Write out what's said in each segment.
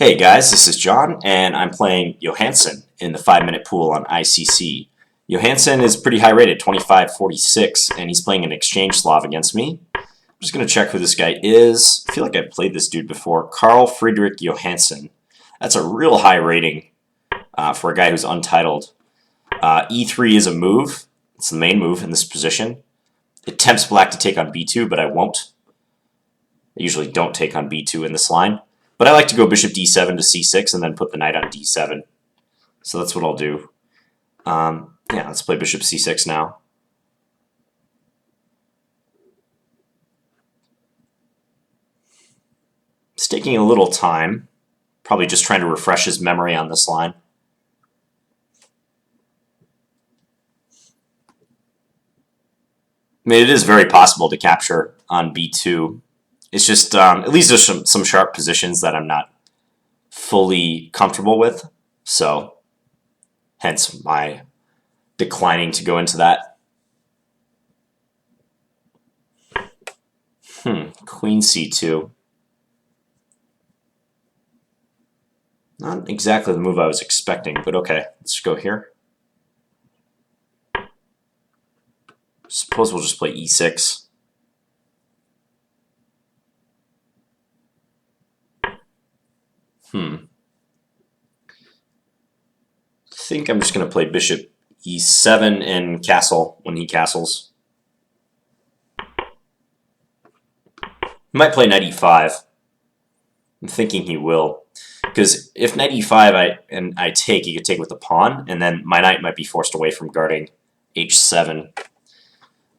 Hey guys, this is John, and I'm playing Johansson in the 5-minute pool on ICC. Johansson is pretty high rated, 2546, and he's playing an exchange Slav against me. I'm just going to check who this guy is. I feel like I've played this dude before. Carl Friedrich Johansson. That's a real high rating for a guy who's untitled. E3 is a move. It's the main move in this position. It tempts black to take on b2, but I won't. I usually don't take on b2 in this line. But I like to go bishop d7 to c6 and then put the knight on d7. So that's what I'll do. Yeah, let's play bishop c6 now. It's taking a little time. Probably just trying to refresh his memory on this line. I mean, it is very possible to capture on b2. It's just, at least there's some sharp positions that I'm not fully comfortable with. So, hence my declining to go into that. Queen c2. Not exactly the move I was expecting, but okay, let's go here. Suppose we'll just play e6. I think I'm just going to play bishop e7 and castle when he castles. He might play knight e5. I'm thinking he will. Because if knight e5 I take, he could take with the pawn, and then my knight might be forced away from guarding h7.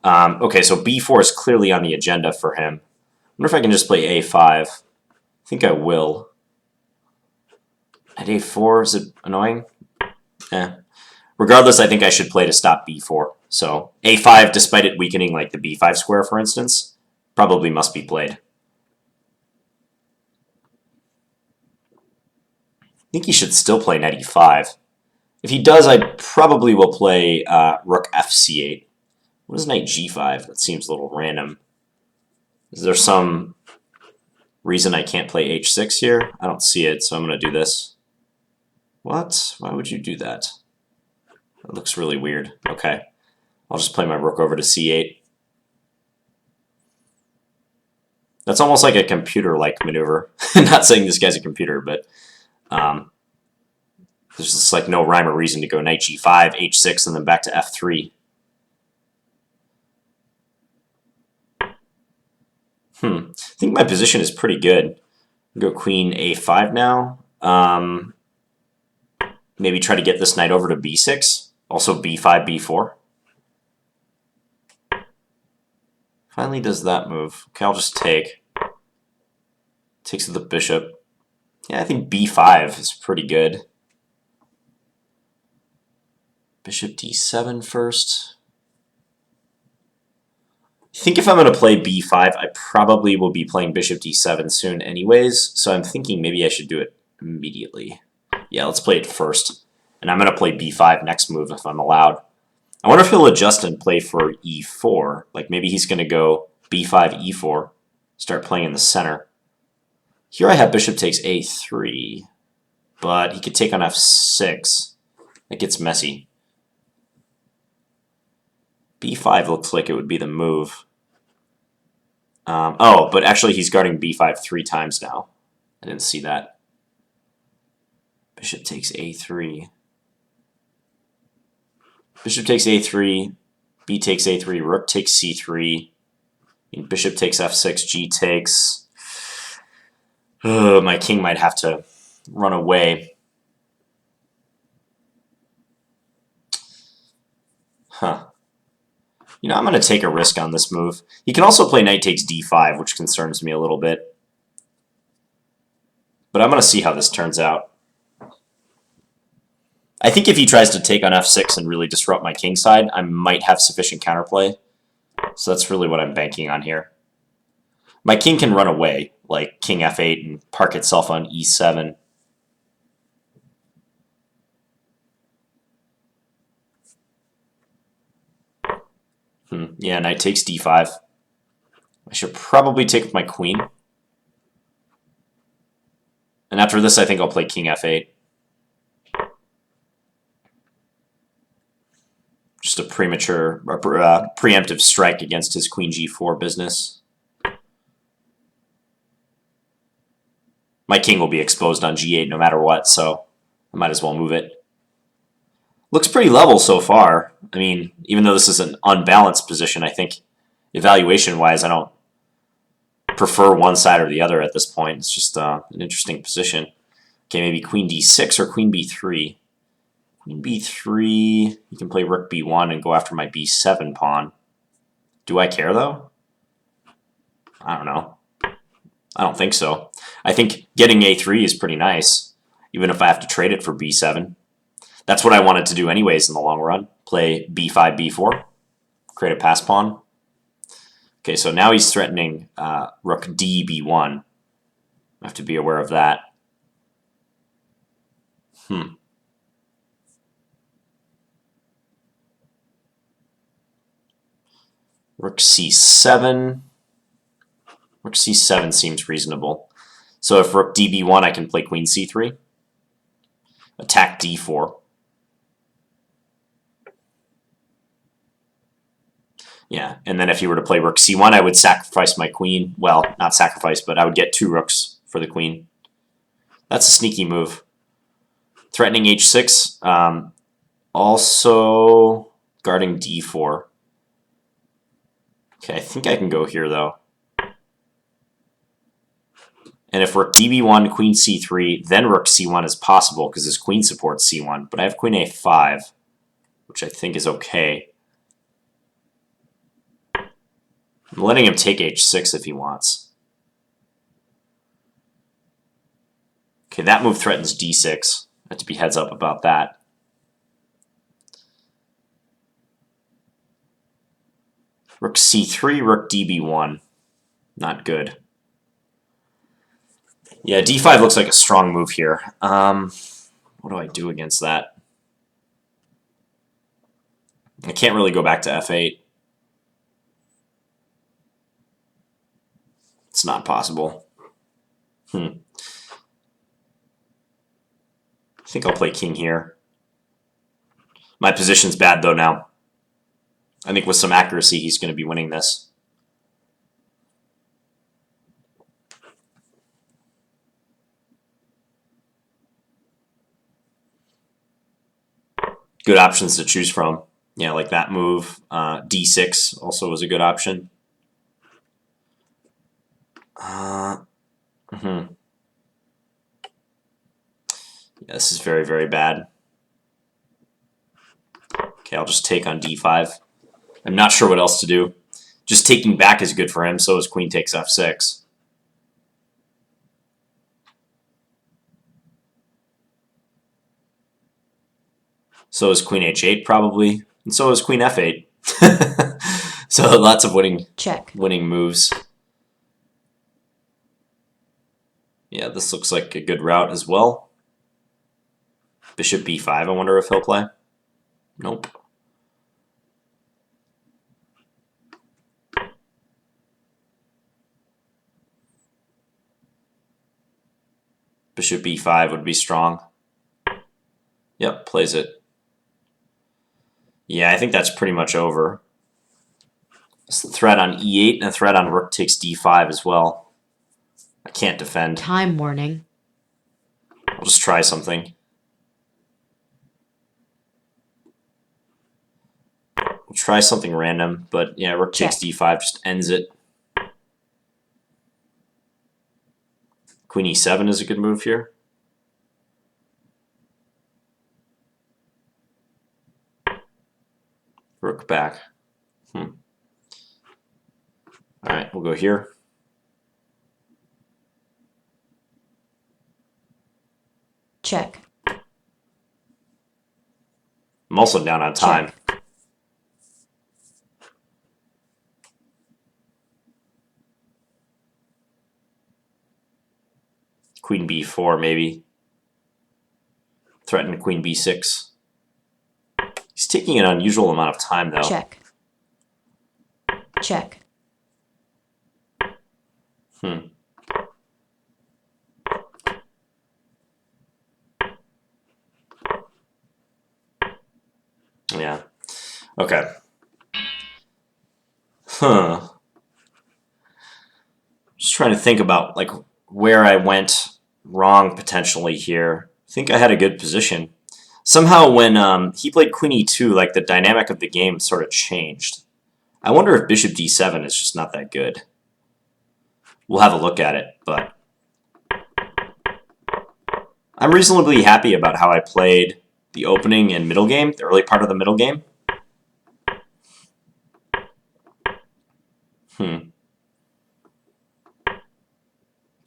Okay, so b4 is clearly on the agenda for him. I wonder if I can just play a5. I think I will. At a4, is it annoying? Regardless, I think I should play to stop b4. So a5, despite it weakening like the b5 square, for instance, probably must be played. I think he should still play knight e5. If he does, I probably will play rook fc8. What is knight g5? That seems a little random. Is there some reason I can't play h6 here? I don't see it, so I'm going to do this. What? Why would you do that? That looks really weird. Okay. I'll just play my rook over to c8. That's almost like a computer-like maneuver. Not saying this guy's a computer, but there's just like no rhyme or reason to go knight g5, h6, and then back to f3. I think my position is pretty good. I'll go queen a5 now. Maybe try to get this knight over to b6. Also b5, b4. Finally does that move. Okay, I'll just take. Takes with the bishop. Yeah, I think b5 is pretty good. Bishop d7 first. I think if I'm going to play b5, I probably will be playing bishop d7 soon anyways, so I'm thinking maybe I should do it immediately. Yeah, let's play it first. And I'm going to play b5 next move if I'm allowed. I wonder if he'll adjust and play for e4. Like maybe he's going to go b5, e4, start playing in the center. Here I have bishop takes a3, but he could take on f6. That gets messy. b5 looks like it would be the move. Oh, but actually he's guarding b5 3 times now. I didn't see that. Bishop takes a3. Bishop takes a3. B takes a3. Rook takes c3. Bishop takes f6. G takes. My king might have to run away. You know, I'm going to take a risk on this move. He can also play knight takes d5, which concerns me a little bit. But I'm going to see how this turns out. I think if he tries to take on f6 and really disrupt my king side, I might have sufficient counterplay. So that's really what I'm banking on here. My king can run away, like king f8 and park itself on e7. Yeah, knight takes d5. I should probably take with my queen. And And after this, I think I'll play king f8. Just a premature, preemptive strike against his queen g4 business. My king will be exposed on g8 no matter what, so I might as well move it. Looks pretty level so far. I mean, even though this is an unbalanced position, I think evaluation-wise, I don't prefer one side or the other at this point. It's just an interesting position. Okay, maybe queen d6 or queen b3. Queen b3, you can play rook b1 and go after my b7 pawn. Do I care, though? I don't know. I don't think so. I think getting a3 is pretty nice, even if I have to trade it for b7. That's what I wanted to do anyways in the long run. Play b5, b4, create a pass pawn. Okay, so now he's threatening rook d, b1. I have to be aware of that. Rook c7. Rook c7 seems reasonable. So if rook db1, I can play queen c3. Attack d4. Yeah, and then if you were to play rook c1, I would sacrifice my queen. Well, not sacrifice, but I would get 2 rooks for the queen. That's a sneaky move. Threatening h6. Also guarding d4. Okay, I think I can go here, though. And if rook db1, queen c3, then rook c1 is possible because his queen supports c1. But I have queen a5, which I think is okay. I'm letting him take h6 if he wants. Okay, that move threatens d6. I have to be heads up about that. Rook c3, rook db1. Not good. Yeah, d5 looks like a strong move here. What do I do against that? I can't really go back to f8. It's not possible. I think I'll play king here. My position's bad, though, now. I think with some accuracy, he's going to be winning this. Good options to choose from. Yeah, like that move. d6 also was a good option. Yeah, this is very, very bad. Okay, I'll just take on d5. I'm not sure what else to do. Just taking back is good for him, so is queen takes f6. So is queen h8 probably, and so is queen f8. So lots of winning moves. Yeah, this looks like a good route as well. Bishop b5, I wonder if he'll play. Nope. Bishop b5 would be strong. Yep, plays it. Yeah, I think that's pretty much over. It's a threat on e8 and a threat on rook takes d5 as well. I can't defend. Time warning. I'll just try something. We'll try something random, but yeah, rook takes d5 just ends it. Queen e7 is a good move here. Rook back. All right, we'll go here. Check. I'm also down on time. Check. Queen b4 maybe. Threaten queen b6. He's taking an unusual amount of time though. Check. Check. Yeah. Okay. Huh. Just trying to think about like where I went wrong potentially here. I think I had a good position. Somehow when he played Queen E2, like the dynamic of the game sort of changed. I wonder if Bishop D7 is just not that good. We'll have a look at it, but I'm reasonably happy about how I played the opening and middle game, the early part of the middle game.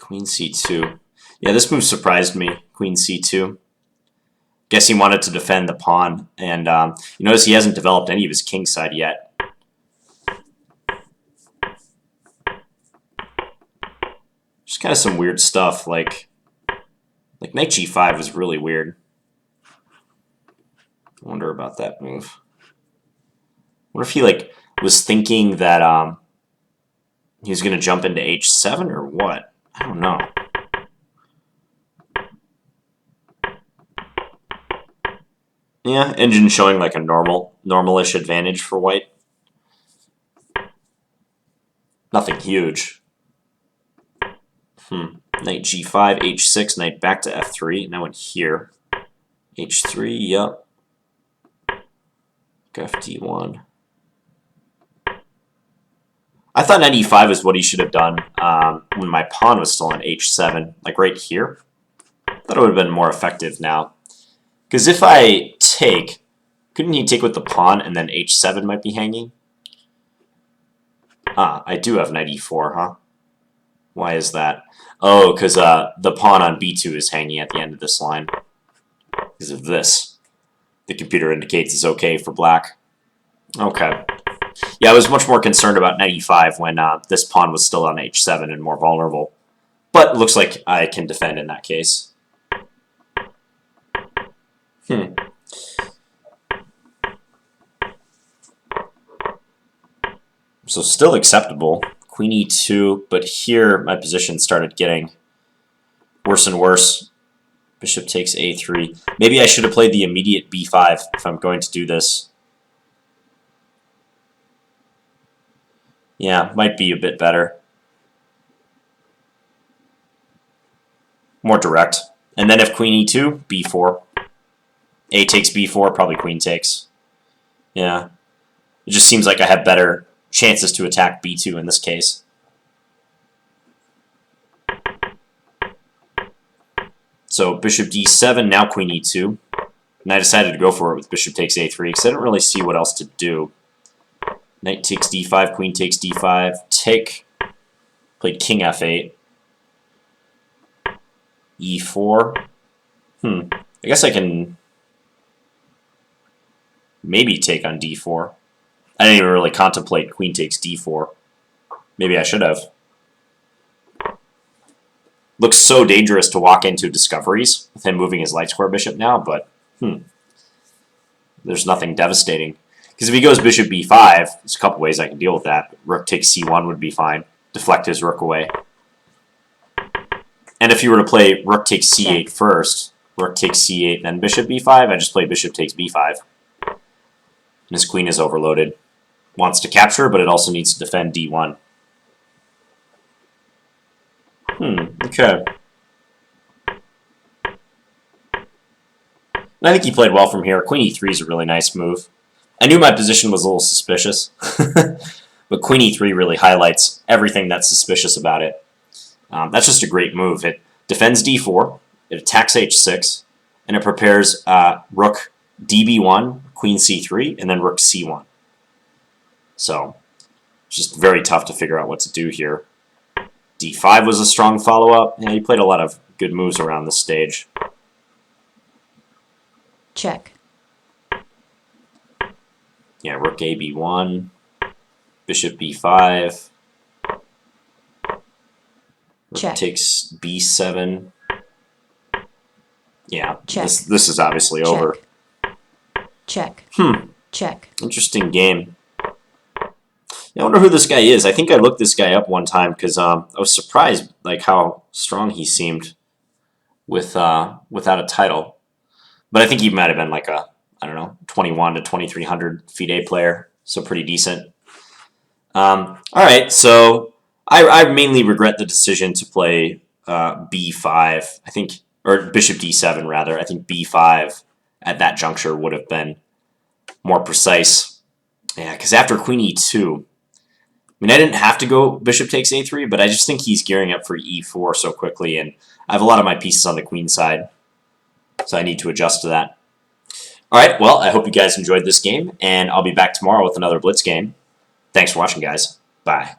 Queen C2. Yeah, this move surprised me. Queen C2. Guess he wanted to defend the pawn, and you notice he hasn't developed any of his king side yet. Just kind of some weird stuff, like knight G5 was really weird. I wonder about that move. What if he was thinking that he was going to jump into H7 or what? I don't know. Yeah, engine showing like a normalish advantage for white. Nothing huge. Knight G5, H6, knight back to F3, and I went here. H3, yep. FD1. I thought knight E5 is what he should have done when my pawn was still on H7, like right here. I thought it would have been more effective now. Because if I take, couldn't he take with the pawn and then H7 might be hanging? Ah, I do have knight E4, huh? Why is that? Oh, because the pawn on B2 is hanging at the end of this line. Because of this. The computer indicates it's okay for black. Okay. Yeah, I was much more concerned about knight E5 when this pawn was still on H7 and more vulnerable. But it looks like I can defend in that case. So still acceptable. Queen E2, but here my position started getting worse and worse. Bishop takes A3. Maybe I should have played the immediate B5 if I'm going to do this. Yeah, might be a bit better. More direct. And then if Queen E2, B4. A takes B4, probably Queen takes. Yeah. It just seems like I have better chances to attack B2 in this case. So Bishop D7, now Queen E2. And I decided to go for it with Bishop takes A3 because I didn't really see what else to do. Knight takes D5, Queen takes D5, take. Played King F8. E4. I guess I can maybe take on D4. I didn't even really contemplate Queen takes D4. Maybe I should have. Looks so dangerous to walk into discoveries with him moving his light square bishop now, but there's nothing devastating. Because if he goes bishop B5, there's a couple ways I can deal with that. Rook takes C1 would be fine. Deflect his rook away. And if you were to play rook takes C8 first, rook takes C8, then bishop B5, I just play bishop takes B5. And his queen is overloaded. Wants to capture, but it also needs to defend D1. Okay. And I think he played well from here. Queen E3 is a really nice move. I knew my position was a little suspicious, but Queen E3 really highlights everything that's suspicious about it. That's just a great move. It defends D4, it attacks H6, and it prepares rook DB1, Queen C3, and then rook C1. So, it's just very tough to figure out what to do here. D5 was a strong follow-up. Yeah, he played a lot of good moves around this stage. Check. Yeah, rook AB1, bishop B5. Rook takes B7. Yeah, this is obviously over. Check. Check. Interesting game. I wonder who this guy is. I think I looked this guy up one time because I was surprised like how strong he seemed with without a title. But I think he might have been like a I don't know, 21 to 2300 FIDE player, so pretty decent. All right, so I mainly regret the decision to play b5. I think, or bishop d7 rather. I think b5 at that juncture would have been more precise. Yeah, because after queen e2, I mean, I didn't have to go bishop takes a3, but I just think he's gearing up for e4 so quickly, and I have a lot of my pieces on the queen side, so I need to adjust to that. All right, well, I hope you guys enjoyed this game, and I'll be back tomorrow with another Blitz game. Thanks for watching, guys. Bye.